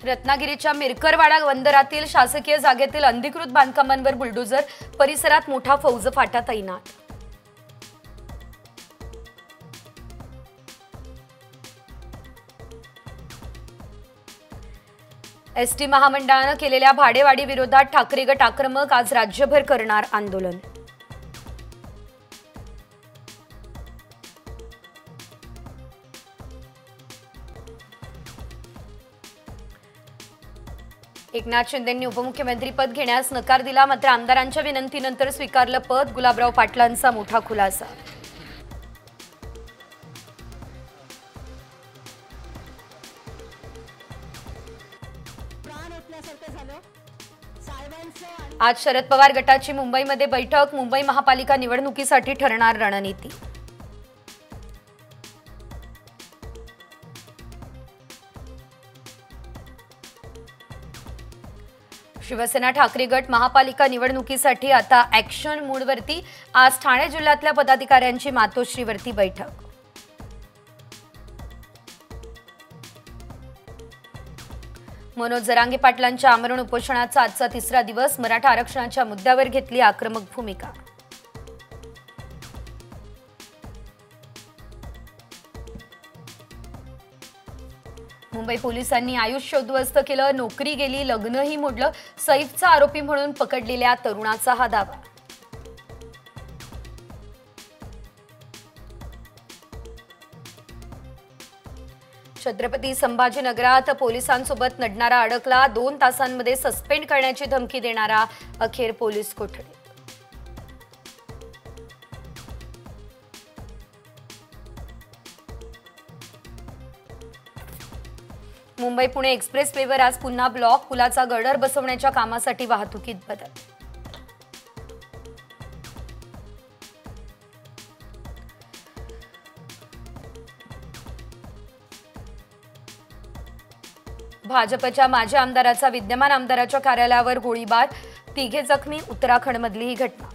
रत्नागिरीच्या मिरकरवाडा बंदरातील शासकीय जागेतील अनधिकृत बांधकामांवर बुलडोझर, परिसरात मोठा फौजफाटा तैनात। एसटी महामंडळाने केलेल्या भाडेवाढी विरोधात ठाकरे गट आक्रमक, आज राज्यभर करणार आंदोलन। एकनाथ शिंदेंनी उपमुख्यमंत्री पद घेण्यास नकार दिला, मात्र आमदारांच्या विनंतीनंतर स्वीकारलं पद। गुलाबराव पाटलांचा मोठा खुलासा। आज शरद पवार गटाची मुंबईमध्ये बैठक, मुंबई महापालिका निवडणुकीसाठी ठरणार रणनीती। शिवसेना ठाकरे गट महापालिका निवडणुकीसाठी आता ॲक्शन मूडवरती। आज ठाणे जिल्ह्यातल्या पदाधिकाऱ्यांची मातोश्रीवरती बैठक। मनोज जरांगे पाटलांच्या आमरण उपोषणाचा आजचा तिसरा दिवस। मराठा आरक्षणाच्या मुद्द्यावर घेतली आक्रमक भूमिका। मुंबई पोलिसांनी आयुष्य उद्ध्वस्त केलं, नोकरी गेली, लग्नही मोडलं। सैफचा आरोपी म्हणून पकडलेल्या तरुणाचा हा दावा। छत्रपती संभाजीनगरात पोलिसांसोबत नडणारा अडकला, 2 तासांमध्ये सस्पेंड करण्याची धमकी देणारा अखेर पोलीस कोठडीत। मुंबई पुणे एक्सप्रेसवेवर आज पुन्हा ब्लॉक, पुलाचा गर्डर बसवण्याच्या कामासाठी वाहतुकीत बदल। भाजपच्या माजी आमदाराचा विद्यमान आमदाराच्या कार्यालयावर गोळीबार, 3 जखमी। उत्तराखंडमधली ही घटना।